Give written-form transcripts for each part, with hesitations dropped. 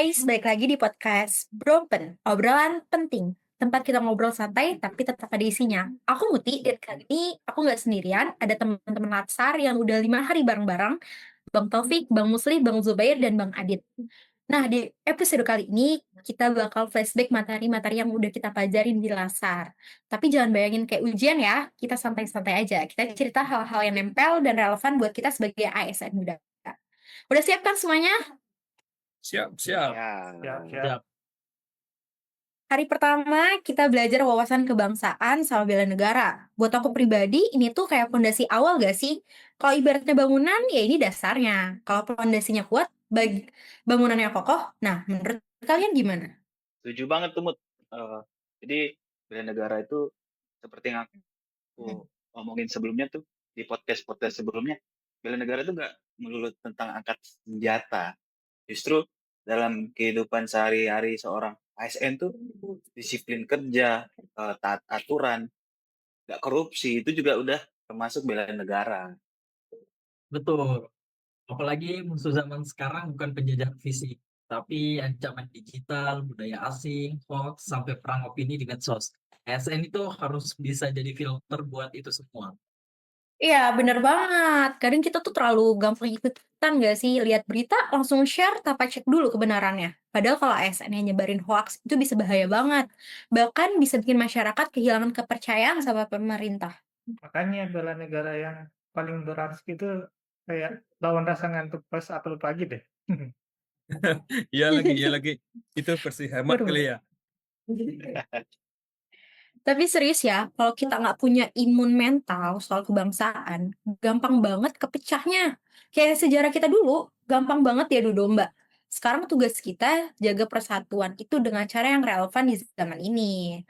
guys, balik lagi di podcast Broken, obrolan penting. Tempat kita ngobrol santai tapi tetap ada isinya. Aku Muti, dan kali ini aku nggak sendirian, ada teman-teman Latsar yang udah 5 hari bareng-bareng, Bang Taufik, Bang Musli, Bang Zubair, dan Bang Adit. Nah, di episode kali ini kita bakal flashback materi-materi yang udah kita pelajarin di Lasar. Tapi jangan bayangin kayak ujian ya, kita santai-santai aja. Kita cerita hal-hal yang nempel dan relevan buat kita sebagai ASN muda. Udah siap kan semuanya? Siap, siap. Ya, Siap. Hari pertama kita belajar wawasan kebangsaan sama bela negara. Buat aku pribadi, ini tuh kayak fondasi awal gak sih? Kalau ibaratnya bangunan, ya ini dasarnya. Kalau fondasinya kuat, bangunannya kokoh. Nah, menurut kalian gimana? setuju banget tuh Mut. Jadi bela negara itu seperti yang Hmm. aku omongin sebelumnya tuh di podcast-podcast sebelumnya, bela negara itu nggak melulu tentang angkat senjata. Justru dalam kehidupan sehari-hari seorang ASN tuh disiplin kerja, taat aturan, nggak korupsi itu juga udah termasuk bela negara. Betul. Apalagi musuh zaman sekarang bukan penjajah fisik, tapi ancaman digital, budaya asing, hoax, sampai perang opini di medsos. ASN itu harus bisa jadi filter buat itu semua. Iya, bener banget. Kadang kita tuh terlalu gampang ikut-ikutan gak sih? Lihat berita, langsung share tanpa cek dulu kebenarannya. Padahal kalau ASN yang nyebarin hoax, itu bisa bahaya banget. Bahkan bisa bikin masyarakat kehilangan kepercayaan sama pemerintah. Makanya bela negara yang paling berharus itu kayak lawan rasa ngantuk pas upload pagi deh. Iya lagi. Itu versi hemat Bener. kali ya. Tapi serius ya, kalau kita nggak punya imun mental soal kebangsaan, gampang banget kepecahnya. Kayak sejarah kita dulu, gampang banget ya domba. Sekarang tugas kita jaga persatuan itu dengan cara yang relevan di zaman ini.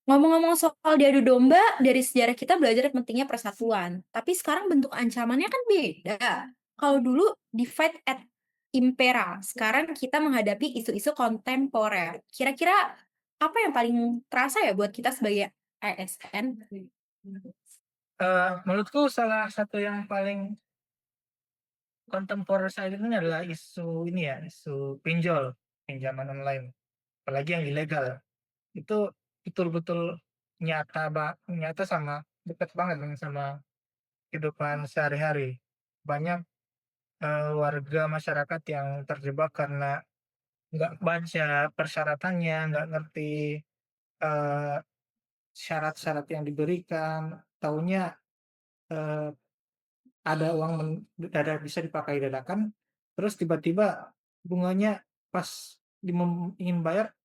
Ngomong-ngomong soal diadu domba, dari sejarah kita belajar pentingnya persatuan. Tapi sekarang bentuk ancamannya kan beda. Kalau dulu divide at impera, sekarang kita menghadapi isu-isu kontemporer. Kira-kira apa yang paling terasa ya buat kita sebagai ASN? Menurutku salah satu yang paling kontemporer saat ini adalah isu pinjol, pinjaman online, apalagi yang ilegal. Itu betul-betul nyata sama dekat banget dengan sama kehidupan sehari-hari. Banyak warga masyarakat yang terjebak karena nggak baca persyaratannya, nggak ngerti eh, syarat-syarat yang diberikan, taunya eh, ada uang bisa dipakai dadakan, terus tiba-tiba bunganya pas ingin bayar,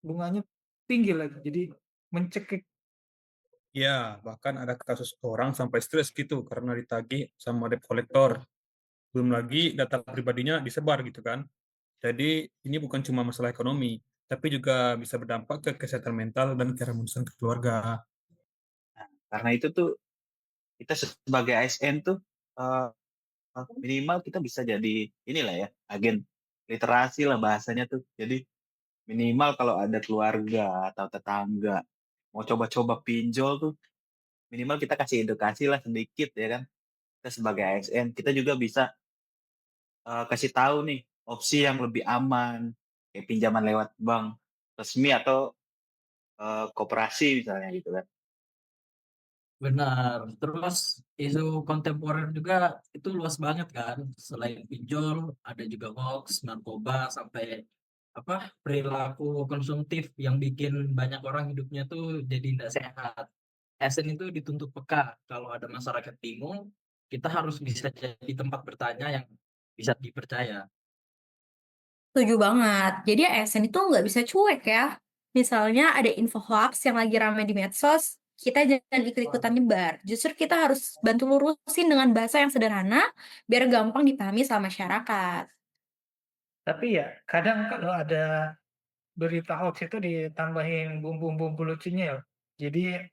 bunganya tinggi lagi, jadi mencekik. Ya, bahkan ada kasus orang sampai stres gitu karena ditagih sama debt collector. Belum lagi data pribadinya disebar gitu kan. Jadi ini bukan cuma masalah ekonomi, tapi juga bisa berdampak ke kesehatan mental dan keharmonisan keluarga. Karena itu tuh kita sebagai ASN tuh eh, minimal kita bisa jadi inilah ya, agen literasi lah bahasanya tuh. Jadi minimal kalau ada keluarga atau tetangga mau coba-coba pinjol tuh, minimal kita kasih edukasi lah sedikit ya kan. Kita sebagai ASN kita juga bisa kasih tahu nih opsi yang lebih aman, kayak pinjaman lewat bank resmi atau koperasi misalnya gitu kan. Benar. Terus isu kontemporer juga itu luas banget kan. Selain pinjol, ada juga hoax, narkoba, sampai perilaku konsumtif yang bikin banyak orang hidupnya tuh jadi tidak sehat. SN itu dituntut peka. Kalau ada masyarakat bingung, kita harus bisa jadi tempat bertanya yang bisa dipercaya. Setuju banget. Jadi ASN itu nggak bisa cuek ya. Misalnya ada info hoax yang lagi ramai di medsos, kita jangan ikut-ikutan nyebar. Justru kita harus bantu lurusin dengan bahasa yang sederhana, biar gampang dipahami sama masyarakat. Tapi ya kadang kalau ada berita hoax itu ditambahin bumbu-bumbu lucunya ya. Jadi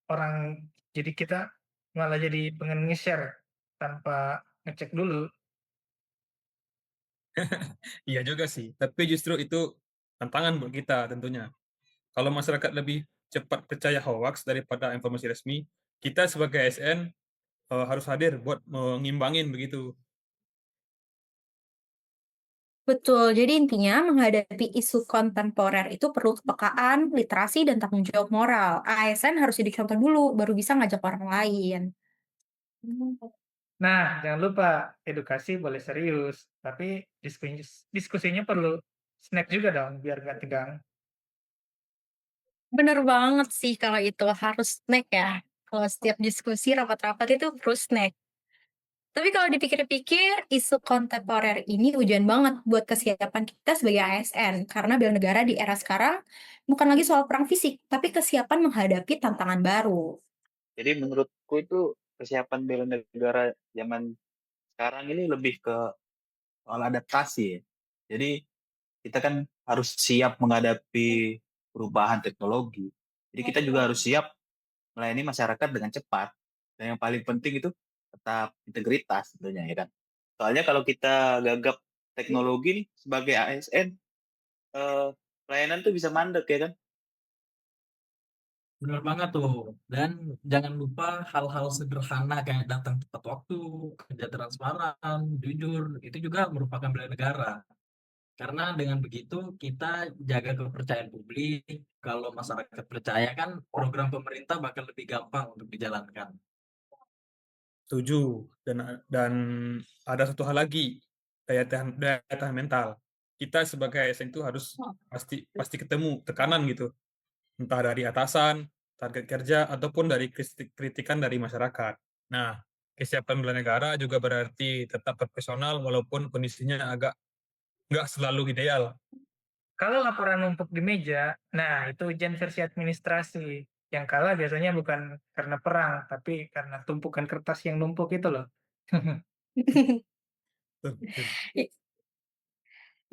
orang jadi kita malah jadi pengen nge-share tanpa ngecek dulu. Iya juga sih, tapi justru itu tantangan buat kita tentunya. Kalau masyarakat lebih cepat percaya hoax daripada informasi resmi, kita sebagai ASN harus hadir buat mengimbangin begitu. Betul, jadi intinya menghadapi isu kontemporer itu perlu kepekaan, literasi, dan tanggung jawab moral. ASN harus jadi contoh dulu, baru bisa ngajak orang lain. Nah, jangan lupa edukasi boleh serius, tapi diskusinya perlu snack juga dong, biar nggak tegang. Bener banget sih kalau itu, harus snack ya. Kalau setiap diskusi, rapat-rapat itu perlu snack. Tapi kalau dipikir-pikir, isu kontemporer ini ujian banget buat kesiapan kita sebagai ASN. Karena bela negara di era sekarang bukan lagi soal perang fisik, tapi kesiapan menghadapi tantangan baru. Jadi menurutku itu persiapan bela negara zaman sekarang ini lebih ke soal adaptasi ya. Jadi kita kan harus siap menghadapi perubahan teknologi. Jadi kita juga harus siap melayani masyarakat dengan cepat. Dan yang paling penting itu tetap integritas tentunya ya kan. Soalnya kalau kita gagap teknologi nih sebagai ASN, pelayanan tuh bisa mandek ya kan. Benar banget tuh. Dan jangan lupa hal-hal sederhana kayak datang tepat waktu, kerja transparan, jujur, itu juga merupakan bela negara. Karena dengan begitu kita jaga kepercayaan publik. Kalau masyarakat percaya kan program pemerintah bakal lebih gampang untuk dijalankan. Setuju. Dan ada satu hal lagi, daya tahan mental. Kita sebagai ASN itu harus pasti ketemu tekanan gitu, entah dari atasan, target kerja, ataupun dari kritikan dari masyarakat. Nah, kesiapan bela negara juga berarti tetap profesional walaupun kondisinya agak nggak selalu ideal. Kalau laporan numpuk di meja, nah itu ujian versi administrasi. Yang kalah biasanya bukan karena perang, tapi karena tumpukan kertas yang numpuk itu loh. I-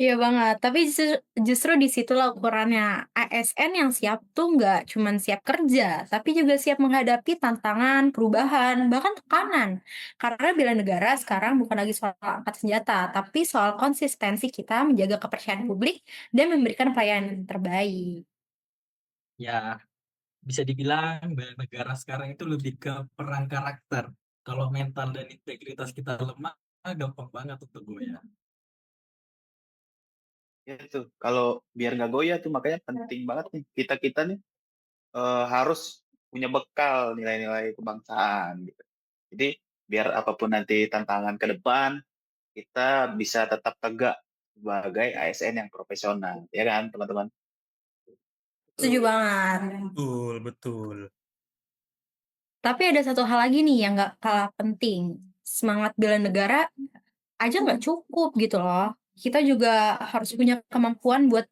Iya banget, tapi justru di situlah ukurannya. ASN yang siap tuh nggak cuman siap kerja, tapi juga siap menghadapi tantangan, perubahan, bahkan tekanan. Karena bela negara sekarang bukan lagi soal angkat senjata, tapi soal konsistensi kita menjaga kepercayaan publik dan memberikan pelayanan yang terbaik. Ya, bisa dibilang bela negara sekarang itu lebih ke perang karakter. Kalau mental dan integritas kita lemah, gampang banget untuk goyah. Ya tuh, kalau biar nggak goyah tuh makanya penting banget nih kita nih harus punya bekal nilai-nilai kebangsaan gitu. Jadi biar apapun nanti tantangan ke depan, kita bisa tetap tegak sebagai ASN yang profesional, ya kan teman-teman? Setuju Tuh. banget. Betul, betul. Tapi ada satu hal lagi nih yang nggak kalah penting. Semangat bela negara aja nggak cukup gitu loh. Kita juga harus punya kemampuan buat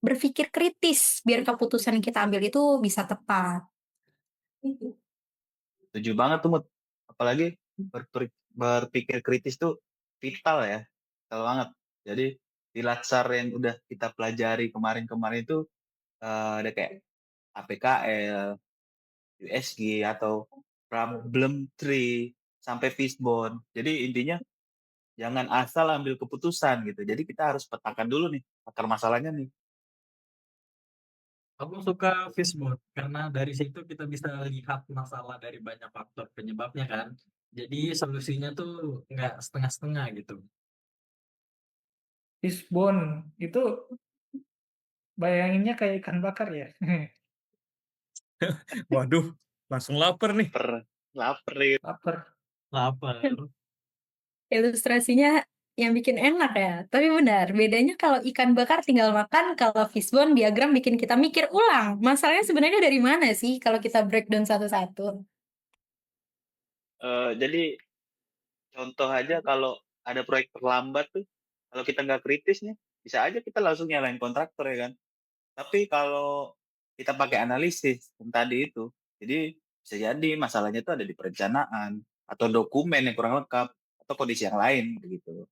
berpikir kritis biar keputusan yang kita ambil itu bisa tepat. Setuju banget tuh, Mut. Apalagi berpikir kritis tuh vital ya, vital banget. Jadi di Latsar yang udah kita pelajari kemarin-kemarin itu ada kayak APKL, USG atau problem tree sampai fishbone. Jadi intinya jangan asal ambil keputusan gitu. Jadi kita harus petakan dulu nih akar masalahnya nih. Aku suka fishbone karena dari situ kita bisa lihat masalah dari banyak faktor penyebabnya kan. Jadi solusinya tuh nggak setengah-setengah gitu. Fishbone itu bayanginnya kayak ikan bakar ya. Waduh, langsung lapar nih. Lapar ya. Lapar. Lapar. Ilustrasinya yang bikin enak ya. Tapi benar, bedanya kalau ikan bakar tinggal makan, kalau fishbone diagram bikin kita mikir ulang. Masalahnya sebenarnya dari mana sih kalau kita breakdown satu-satu? Jadi contoh aja kalau ada proyek terlambat tuh, kalau kita nggak kritis nih, bisa aja kita langsung nyalain kontraktor ya kan. Tapi kalau kita pakai analisis yang tadi itu, jadi bisa jadi masalahnya itu ada di perencanaan atau dokumen yang kurang lengkap atau kondisi yang lain begitu.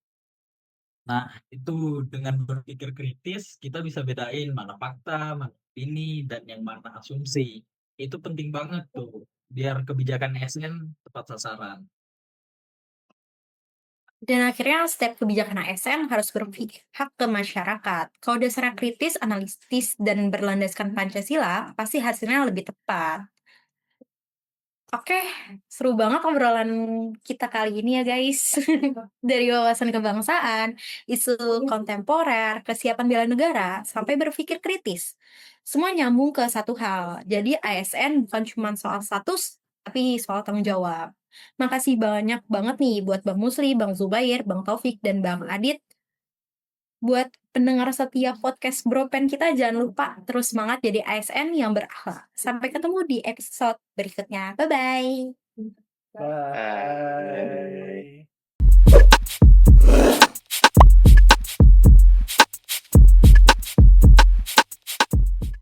Nah, itu dengan berpikir kritis kita bisa bedain mana fakta, mana opini, dan yang mana asumsi. Itu penting banget tuh biar kebijakan ASN tepat sasaran. Dan akhirnya setiap kebijakan ASN harus berpihak ke masyarakat. Kalau dasarnya kritis, analitis, dan berlandaskan Pancasila, pasti hasilnya lebih tepat. Oke, seru banget obrolan kita kali ini ya guys. Dari wawasan kebangsaan, isu kontemporer, kesiapan bela negara, sampai berpikir kritis. Semua nyambung ke satu hal. Jadi ASN bukan cuma soal status, tapi soal tanggung jawab. Makasih banyak banget nih buat Bang Musli, Bang Zubair, Bang Taufik, dan Bang Adit. Buat pendengar setiap podcast Bropen kita, jangan lupa terus semangat jadi ASN yang berakhlak. Sampai ketemu di episode berikutnya. Bye-bye. Bye.